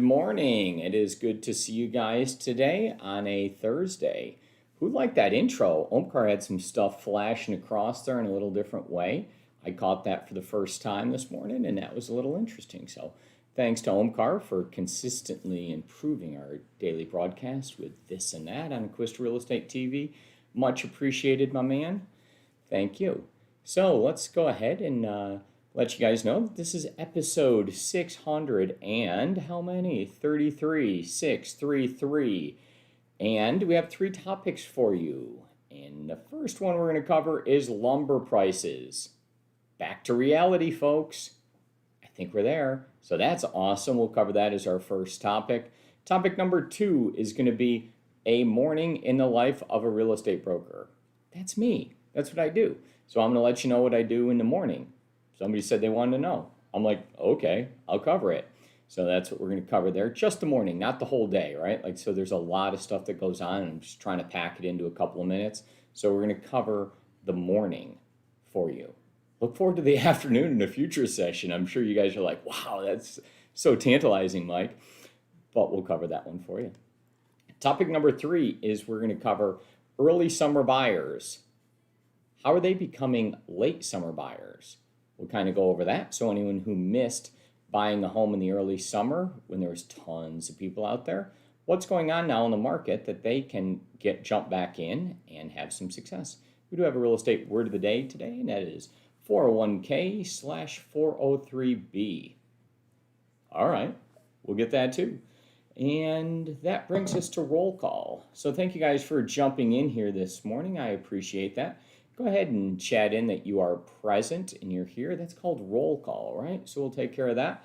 morning. It is good to see you guys today on a Thursday. Who liked that intro? Omkar had some stuff flashing across there in a little different way. I caught that for the first time this morning, and that was a little interesting. So thanks to Omkar for consistently improving our daily broadcast with this and that on Acquisto Real Estate TV. Much appreciated, my man. Thank you. So let's go ahead and let you guys know that this is episode 600 and how many? 33, 633. And we have 3 topics for you. And the first one we're going to cover is lumber prices. Back to reality, folks. I think we're there. So that's awesome. We'll cover that as our first topic. Topic number 2 is going to be a morning in the life of a real estate broker. That's me. That's what I do. So I'm going to let you know what I do in the morning. Somebody said they wanted to know. I'm like, okay, I'll cover it. So that's what we're going to cover there. Just the morning, not the whole day, right? Like, so there's a lot of stuff that goes on, and I'm just trying to pack it into a couple of minutes. So we're going to cover the morning for you. Look forward to the afternoon in a future session. I'm sure you guys are like, wow, that's so tantalizing, Mike. But we'll cover that one for you. Topic number 3 is we're going to cover early summer buyers. How are they becoming late summer buyers? We'll kind of go over that. So anyone who missed buying a home in the early summer when there was tons of people out there, what's going on now in the market that they can jump back in and have some success? We do have a real estate word of the day today, and that is 401k/403b. All right, we'll get that too. And that brings us to roll call. So thank you guys for jumping in here this morning. I appreciate that. Go ahead and chat in that you are present and you're here. That's called roll call, right? So we'll take care of that.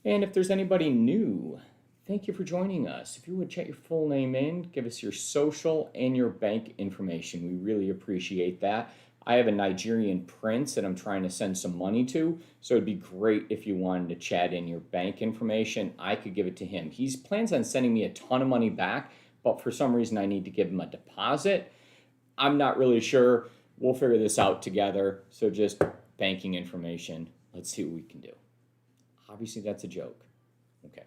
And if there's anybody new, thank you for joining us. If you would chat your full name in, give us your social and your bank information. We really appreciate that. I have a Nigerian prince that I'm trying to send some money to, so it'd be great if you wanted to chat in your bank information. I could give it to him. He plans on sending me a ton of money back, but for some reason I need to give him a deposit. I'm not really sure. We'll figure this out together. So just banking information. Let's see what we can do. Obviously, that's a joke. Okay.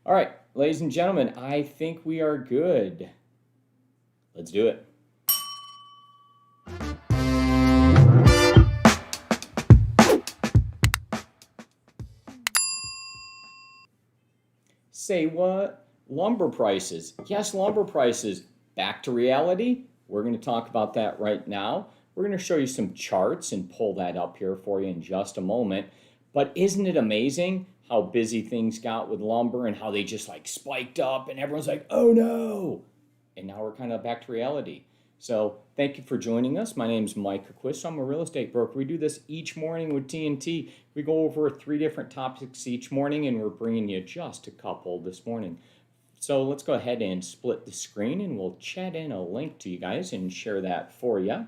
All right, ladies and gentlemen, I think we are good. Let's do it. Say what? Lumber prices. Yes, lumber prices. Back to reality. We're going to talk about that right now. We're going to show you some charts and pull that up here for you in just a moment. But isn't it amazing how busy things got with lumber and how they just like spiked up and everyone's like, oh no. And now we're kind of back to reality. So thank you for joining us. My name's Mike Acquisto. I'm a real estate broker. We do this each morning with TNT. We go over 3 different topics each morning, and we're bringing you just a couple this morning. So let's go ahead and split the screen, and we'll chat in a link to you guys and share that for you.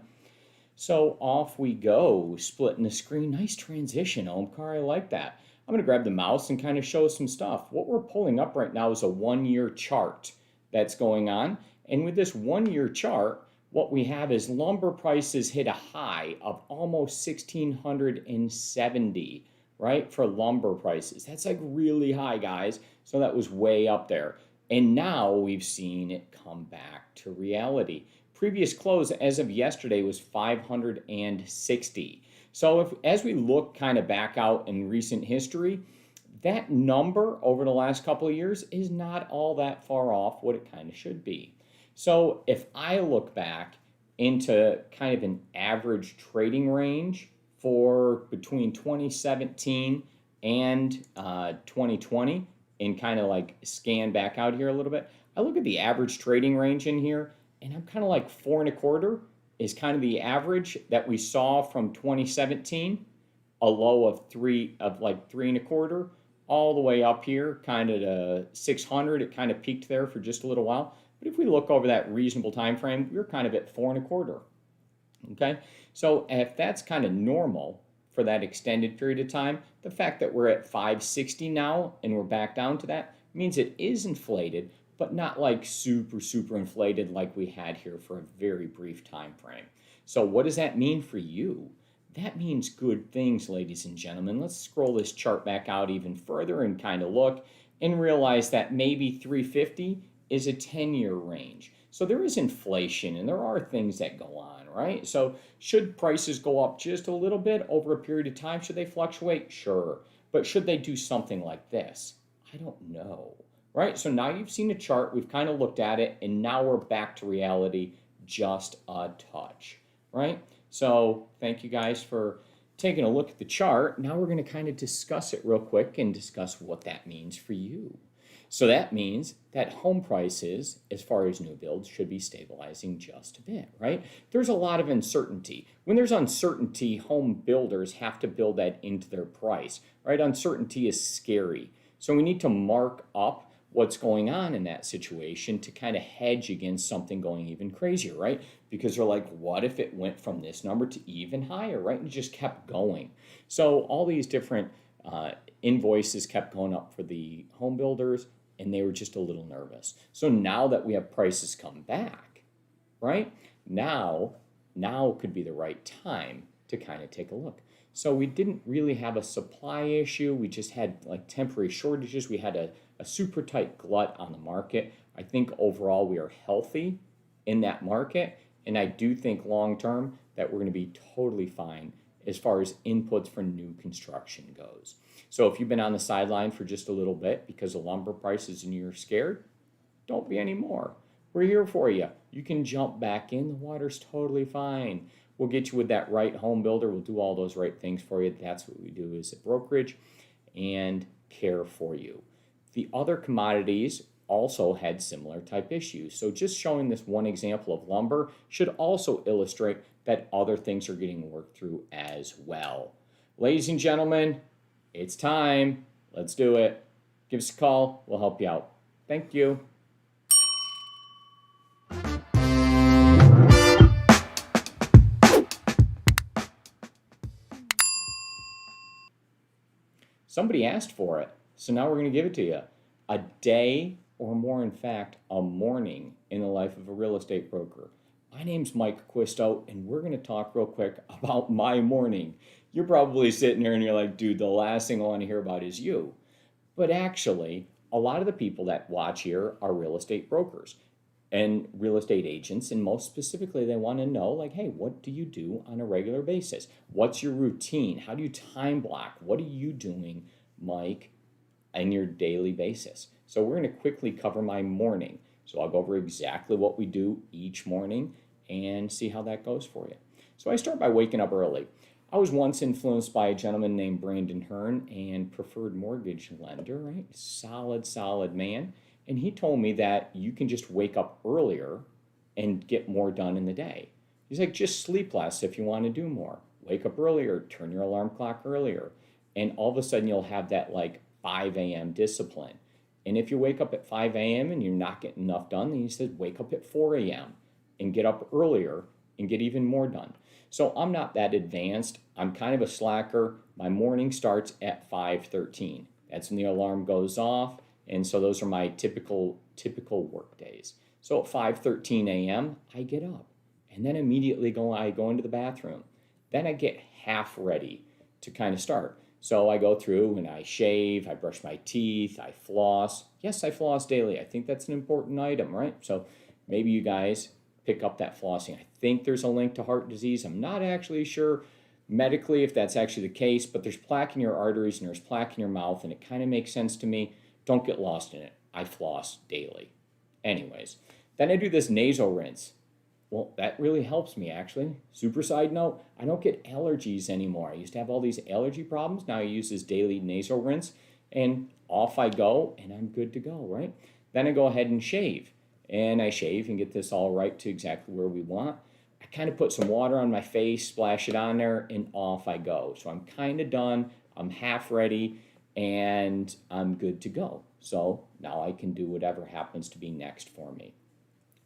So off we go, splitting the screen. Nice transition, Omkar. I like that. I'm going to grab the mouse and kind of show some stuff. What we're pulling up right now is a 1-year chart that's going on. And with this 1-year chart, what we have is lumber prices hit a high of almost 1,670, right, for lumber prices. That's like really high, guys. So that was way up there. And now we've seen it come back to reality. Previous close as of yesterday was 560. So as we look kind of back out in recent history, that number over the last couple of years is not all that far off what it kind of should be. So if I look back into kind of an average trading range for between 2017 and 2020, and kind of like scan back out here a little bit, I look at the average trading range in here, and I'm kind of like 4.25 is kind of the average that we saw from 2017, a low of 3.25, all the way up here, kind of to 600. It kind of peaked there for just a little while. But if we look over that reasonable time frame, we're kind of at 4.25. Okay, so if that's kind of normal for that extended period of time, the fact that we're at 560 now and we're back down to that means it is inflated, but not like super inflated like we had here for a very brief time frame. So what does that mean for you? That means good things, ladies and gentlemen. Let's scroll this chart back out even further and kind of look. and realize that maybe 350 is a 10-year range. So there is inflation and there are things that go on, right? So should prices go up just a little bit over a period of time? Should they fluctuate? Sure. But should they do something like this? I don't know, right? So now you've seen the chart, we've kind of looked at it, and now we're back to reality just a touch, right? So thank you guys for taking a look at the chart. Now we're going to kind of discuss it real quick and discuss what that means for you. So that means that home prices, as far as new builds, should be stabilizing just a bit, right? There's a lot of uncertainty. When there's uncertainty, home builders have to build that into their price, right? Uncertainty is scary. So we need to mark up what's going on in that situation to kind of hedge against something going even crazier, right? Because they're like, what if it went from this number to even higher, right? And it just kept going. So all these different invoices kept going up for the home builders, and they were just a little nervous. So now that we have prices come back, right? Now could be the right time to kind of take a look. So we didn't really have a supply issue. We just had like temporary shortages. We had a super tight glut on the market. I think overall we are healthy in that market. And I do think long term that we're going to be totally fine as far as inputs for new construction goes. So if you've been on the sideline for just a little bit because of lumber prices and you're scared, don't be anymore. We're here for you. You can jump back in. The water's totally fine. We'll get you with that right home builder. We'll do all those right things for you. That's what we do as a brokerage and care for you. The other commodities also had similar type issues. So just showing this one example of lumber should also illustrate that other things are getting worked through as well. Ladies and gentlemen, it's time. Let's do it. Give us a call. We'll help you out. Thank you. Somebody asked for it, so now we're going to give it to you. A day, or more in fact, a morning in the life of a real estate broker. My name's Mike Acquisto, and we're going to talk real quick about my morning. You're probably sitting there and you're like, dude, the last thing I want to hear about is you. But actually, a lot of the people that watch here are real estate brokers and real estate agents, and most specifically, they want to know, like, hey, what do you do on a regular basis? What's your routine? How do you time block? What are you doing, Mike, on your daily basis? So we're going to quickly cover my morning. So I'll go over exactly what we do each morning and see how that goes for you. So I start by waking up early. I was once influenced by a gentleman named Brandon Hearn and Preferred Mortgage Lender, right? Solid man. And he told me that you can just wake up earlier and get more done in the day. He's like, just sleep less if you want to do more. Wake up earlier, turn your alarm clock earlier. And all of a sudden you'll have that like 5 a.m. discipline. And if you wake up at 5 a.m. and you're not getting enough done, then he said, wake up at 4 a.m. and get up earlier and get even more done. So I'm not that advanced. I'm kind of a slacker. My morning starts at 5:13. That's when the alarm goes off. And so those are my typical work days. So at 5:13 a.m., I get up and then immediately I go into the bathroom. Then I get half ready to kind of start. So I go through and I shave, I brush my teeth, I floss. Yes, I floss daily. I think that's an important item, right? So maybe you guys pick up that flossing. I think there's a link to heart disease. I'm not actually sure medically if that's actually the case, but there's plaque in your arteries and there's plaque in your mouth, and it kind of makes sense to me. Don't get lost in it. I floss daily. Anyways, then I do this nasal rinse. Well, that really helps me, actually. Super side note, I don't get allergies anymore. I used to have all these allergy problems. Now I use this daily nasal rinse, and off I go, and I'm good to go, right? Then I go ahead and shave. And I shave and get this all right to exactly where we want. I kind of put some water on my face, splash it on there, and off I go. So I'm kind of done. I'm half ready, and I'm good to go. So now I can do whatever happens to be next for me.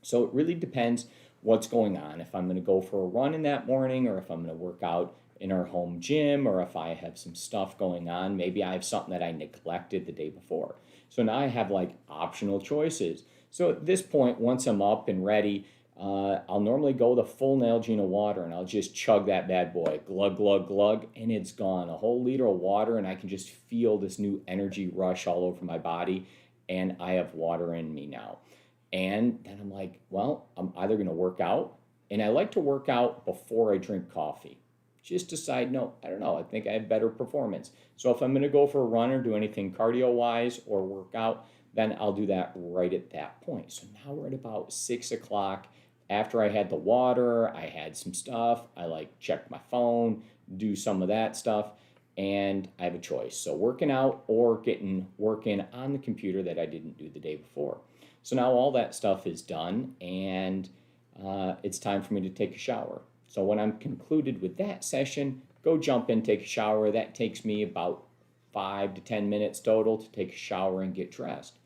So it really depends what's going on. If I'm going to go for a run in that morning, or if I'm going to work out in our home gym, or if I have some stuff going on, maybe I have something that I neglected the day before. So now I have like optional choices. So at this point, once I'm up and ready, I'll normally go the full Nalgene of water and I'll just chug that bad boy, glug, glug, glug, and it's gone. A whole liter of water, and I can just feel this new energy rush all over my body, and I have water in me now. And then I'm like, well, I'm either going to work out, and I like to work out before I drink coffee. Just a side note, I don't know, I think I have better performance. So if I'm going to go for a run or do anything cardio-wise or work out, then I'll do that right at that point. So now we're at about 6 o'clock. After I had the water, I had some stuff. I like check my phone, do some of that stuff, and I have a choice. So working out or getting working on the computer that I didn't do the day before. So now all that stuff is done, and it's time for me to take a shower. So when I'm concluded with that session, go jump in, take a shower. That takes me about 5 to 10 minutes total to take a shower and get dressed.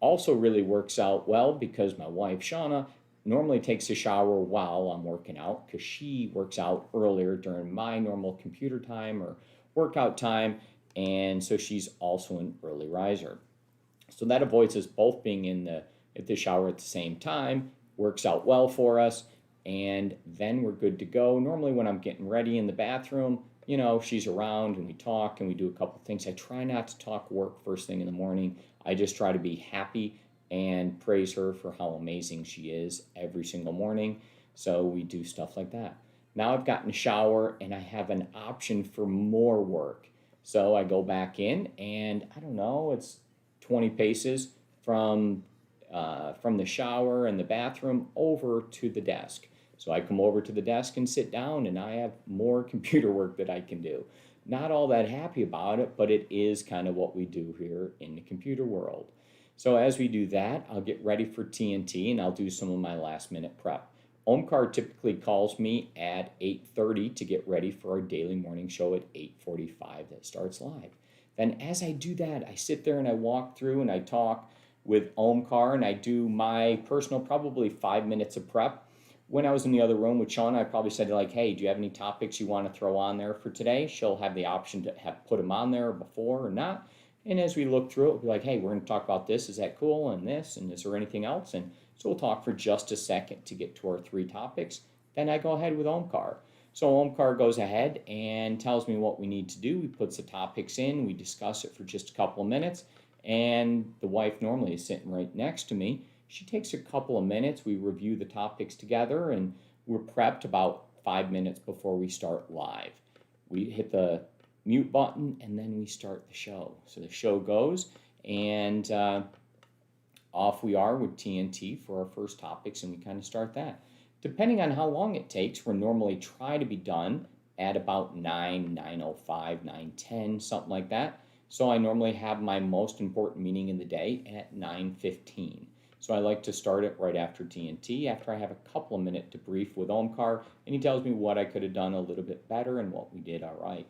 Also really works out well because my wife, Shana, normally takes a shower while I'm working out because she works out earlier during my normal computer time or workout time, and so she's also an early riser. So that avoids us both being at the shower at the same time, works out well for us, and then we're good to go. Normally when I'm getting ready in the bathroom, she's around and we talk and we do a couple things. I try not to talk work first thing in the morning. I just try to be happy and praise her for how amazing she is every single morning. So we do stuff like that. Now I've gotten a shower and I have an option for more work. So I go back in and I don't know, it's 20 paces from the shower and the bathroom over to the desk. So I come over to the desk and sit down and I have more computer work that I can do. Not all that happy about it, but it is kind of what we do here in the computer world. So as we do that, I'll get ready for TNT and I'll do some of my last minute prep. Omkar typically calls me at 8:30 to get ready for our daily morning show at 8:45 that starts live. Then as I do that, I sit there and I walk through and I talk with Omkar and I do my personal probably 5 minutes of prep. When I was in the other room with Shana, I probably said like, hey, do you have any topics you want to throw on there for today? She'll have the option to have put them on there before or not. And as we look through it, we'll be like, hey, we're going to talk about this. Is that cool? And this, and is there anything else? And so we'll talk for just a second to get to our 3 topics. Then I go ahead with Omkar. So Omkar goes ahead and tells me what we need to do. He puts the topics in. We discuss it for just a couple of minutes. And the wife normally is sitting right next to me. She takes a couple of minutes. We review the topics together, and we're prepped about 5 minutes before we start live. We hit the mute button, and then we start the show. So the show goes, and off we are with TNT for our first topics, and we kind of start that. Depending on how long it takes, we're normally try to be done at about 9:05, 9:10, something like that. So I normally have my most important meeting in the day at 9:15. So I like to start it right after TNT, after I have a couple of minutes to brief with Omkar, and he tells me what I could have done a little bit better and what we did all right.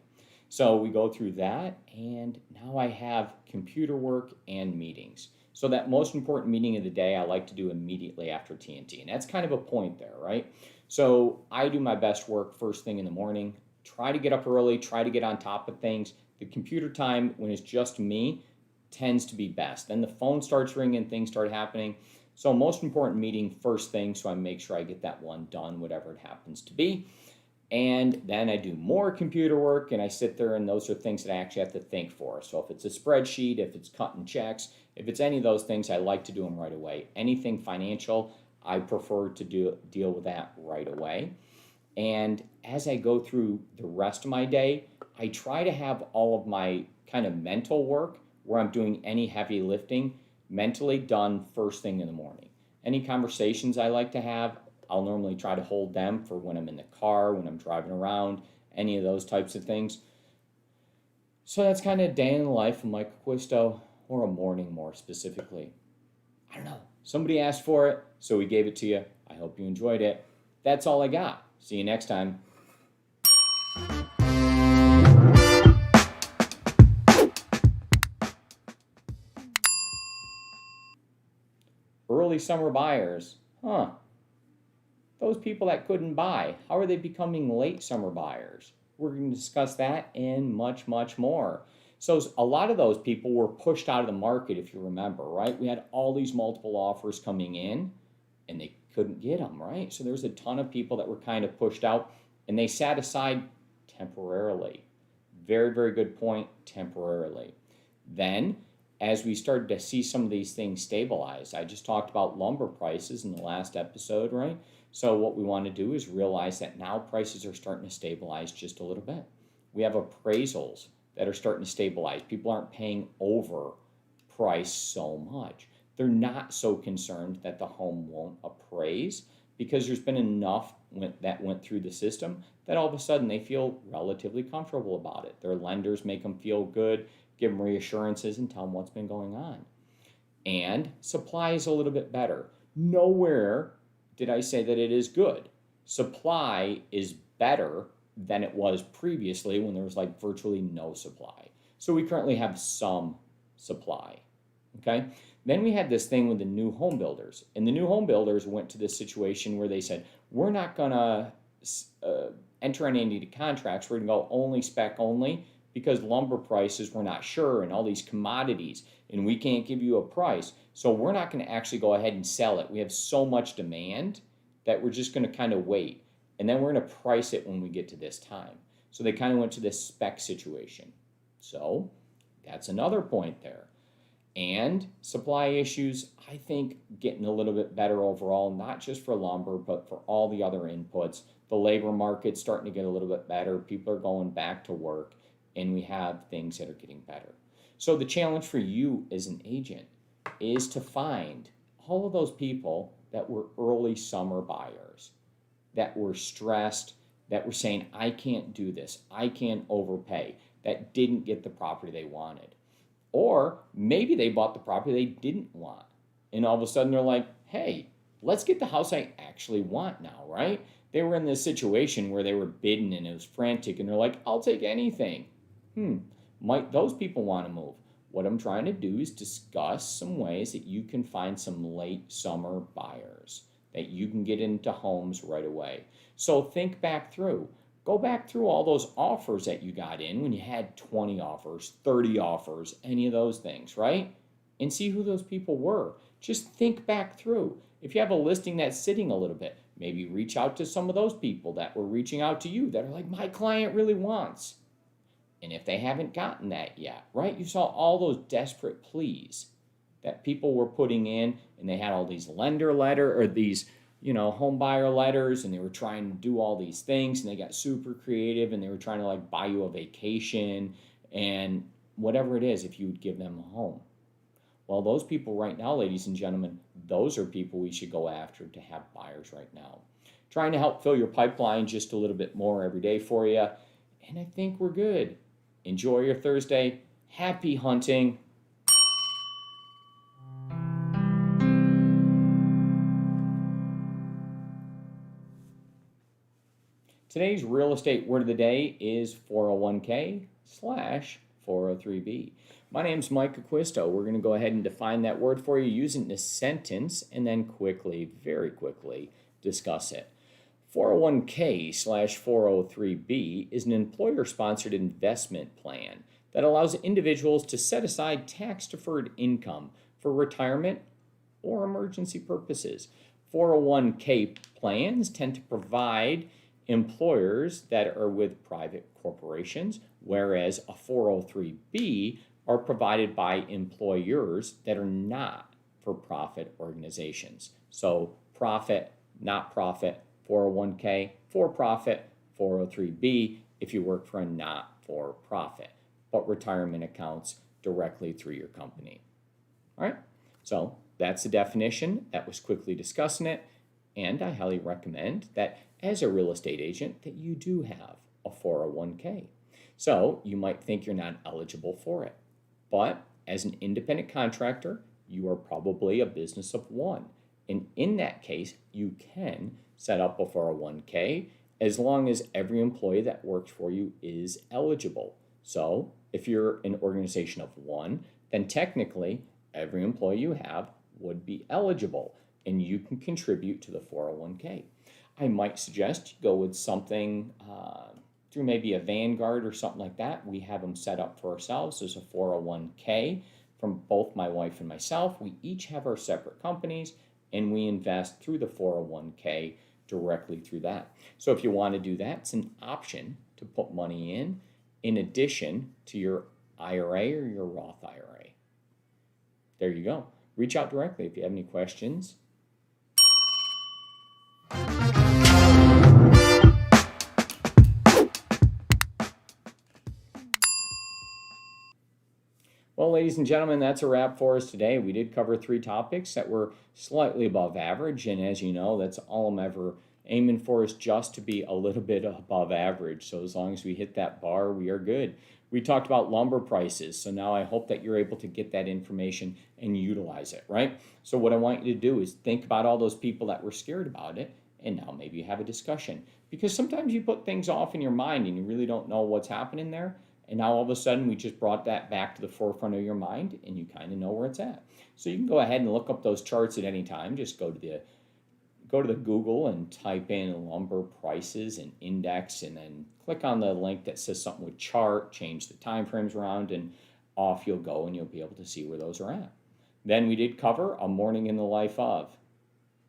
So we go through that, and now I have computer work and meetings. So that most important meeting of the day I like to do immediately after TNT, and that's kind of a point there, right? So I do my best work first thing in the morning, try to get up early, try to get on top of things. The computer time, when it's just me, tends to be best. Then the phone starts ringing, things start happening. So most important meeting first thing, so I make sure I get that one done, whatever it happens to be. And then I do more computer work, and I sit there, and those are things that I actually have to think for. So if it's a spreadsheet, if it's cutting checks, if it's any of those things, I like to do them right away. Anything financial, I prefer to deal with that right away. And as I go through the rest of my day, I try to have all of my kind of mental work where I'm doing any heavy lifting mentally done first thing in the morning. Any conversations I like to have, I'll normally try to hold them for when I'm in the car, when I'm driving around, any of those types of things. So that's kind of a day in the life of Mike Acquisto, or a morning more specifically. I don't know. Somebody asked for it, so we gave it to you. I hope you enjoyed it. That's all I got. See you next time. Early summer buyers. Those people that couldn't buy, how are they becoming late summer buyers? We're going to discuss that and much, much more. So a lot of those people were pushed out of the market, if you remember, right? We had all these multiple offers coming in, and they couldn't get them, right? So there's a ton of people that were kind of pushed out, and they sat aside temporarily. Very, very good point, temporarily. Then, as we started to see some of these things stabilize, I just talked about lumber prices in the last episode, right? So what we want to do is realize that now prices are starting to stabilize just a little bit. We have appraisals that are starting to stabilize. People aren't paying over price so much. They're not so concerned that the home won't appraise because there's been enough that went through the system that all of a sudden they feel relatively comfortable about it. Their lenders make them feel good, give them reassurances, and tell them what's been going on. And supply is a little bit better. Nowhere did I say that it is good. Supply is better than it was previously when there was like virtually no supply. So we currently have some supply. Okay. Then we had this thing with the new home builders, and the new home builders went to this situation where they said, we're not going to enter any contracts. We're going to go only spec only because lumber prices, we're not sure, and all these commodities, and we can't give you a price. So we're not going to actually go ahead and sell it. We have so much demand that we're just going to kind of wait. And then we're going to price it when we get to this time. So they kind of went to this spec situation. So that's another point there. And supply issues, I think, getting a little bit better overall, not just for lumber, but for all the other inputs. The labor market's starting to get a little bit better. People are going back to work, and we have things that are getting better. So the challenge for you as an agent is to find all of those people that were early summer buyers, that were stressed, that were saying, I can't do this, I can't overpay, that didn't get the property they wanted. Or maybe they bought the property they didn't want. And all of a sudden they're like, hey, let's get the house I actually want now, right? They were in this situation where they were bidding and it was frantic and they're like, I'll take anything. Might those people want to move? What I'm trying to do is discuss some ways that you can find some late summer buyers, that you can get into homes right away. So think back through. Go back through all those offers that you got in when you had 20 offers, 30 offers, any of those things, right? And see who those people were. Just think back through. If you have a listing that's sitting a little bit, maybe reach out to some of those people that were reaching out to you that are like, my client really wants. And if they haven't gotten that yet, right? You saw all those desperate pleas that people were putting in, and they had all these lender letter or these home buyer letters, and they were trying to do all these things, and they got super creative, and they were trying to like buy you a vacation and whatever it is if you would give them a home. Well, those people right now, ladies and gentlemen, those are people we should go after to have buyers right now. Trying to help fill your pipeline just a little bit more every day for you, and I think we're good. Enjoy your Thursday. Happy hunting. Today's real estate word of the day is 401k/403b. My name's Mike Acquisto. We're going to go ahead and define that word for you using a sentence and then quickly, very quickly, discuss it. 401k/403b is an employer-sponsored investment plan that allows individuals to set aside tax-deferred income for retirement or emergency purposes. 401k plans tend to provide employers that are with private corporations, whereas a 403b are provided by employers that are not for-profit organizations. So profit, not profit, 401k, for-profit, 403b if you work for a not-for-profit, but retirement accounts directly through your company. All right, so that's the definition. That was quickly discussing it, and I highly recommend that as a real estate agent that you do have a 401k. So you might think you're not eligible for it, but as an independent contractor, you are probably a business of one. And in that case, you can set up a 401k as long as every employee that works for you is eligible. So if you're an organization of one, then technically every employee you have would be eligible and you can contribute to the 401k. I might suggest you go with something through maybe a Vanguard or something like that. We have them set up for ourselves as a 401k from both my wife and myself. We each have our separate companies, and we invest through the 401k directly through that. So if you want to do that, it's an option to put money in addition to your IRA or your Roth IRA. There you go. Reach out directly if you have any questions. Well, ladies and gentlemen, that's a wrap for us today. We did cover 3 topics that were slightly above average, and as you know, that's all I'm ever aiming for, is just to be a little bit above average. So as long as we hit that bar, we are good. We talked about lumber prices, so now I hope that you're able to get that information and utilize it, right? So what I want you to do is think about all those people that were scared about it, and now maybe you have a discussion. Because sometimes you put things off in your mind and you really don't know what's happening there. And now all of a sudden we just brought that back to the forefront of your mind and you kind of know where it's at. So you can go ahead and look up those charts at any time. Just go to the Google and type in lumber prices and index, and then click on the link that says something with chart, change the time frames around, and off you'll go and you'll be able to see where those are at. Then we did cover a morning in the life of.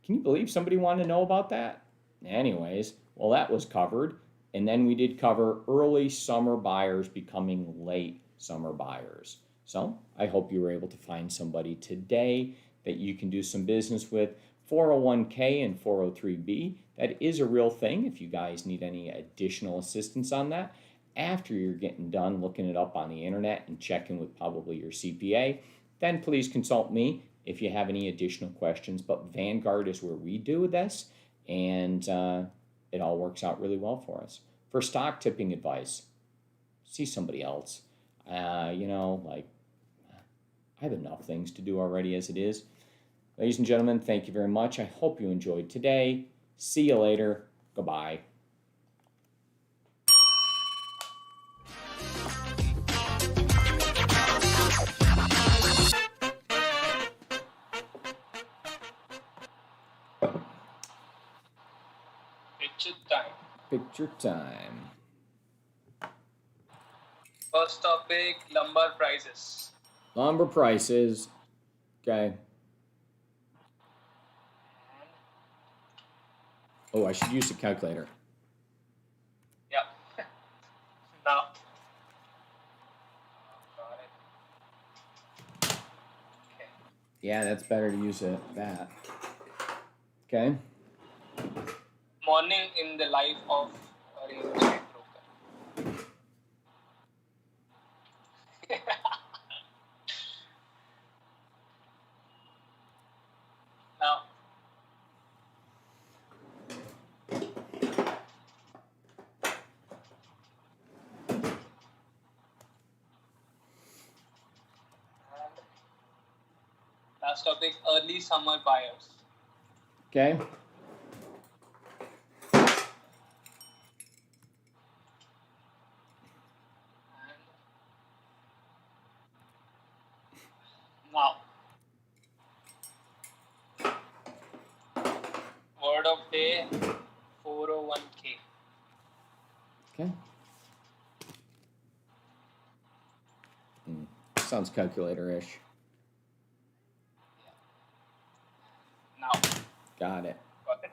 Can you believe somebody wanted to know about that? Anyways, well, that was covered. And then we did cover early summer buyers becoming late summer buyers. So I hope you were able to find somebody today that you can do some business with. 401k and 403b, that is a real thing. If you guys need any additional assistance on that, after you're getting done looking it up on the internet and checking with probably your CPA, then please consult me if you have any additional questions. But Vanguard is where we do this, and it all works out really well for us. For stock tipping advice, see somebody else. I have enough things to do already as it is. Ladies and gentlemen, thank you very much. I hope you enjoyed today. See you later. Goodbye. Picture time. Picture time. First topic, lumber prices. Lumber prices. Okay. Oh, I should use a calculator. Yep. Now. Got it. Okay. Yeah, that's better to use that. Okay. Morning in the life of a real estate broker. Now, last topic, early summer buyers. Okay. Now, word of day, 401k. Okay. Sounds calculator-ish. Now, Got it. got it?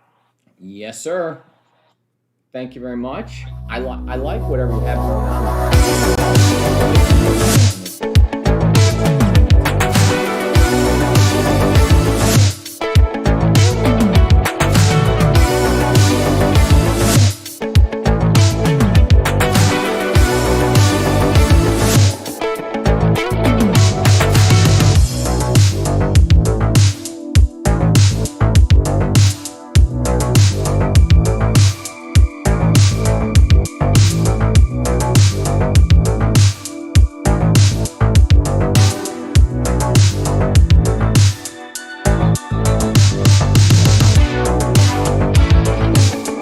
Yes, sir. Thank you very much. I like whatever you have going on.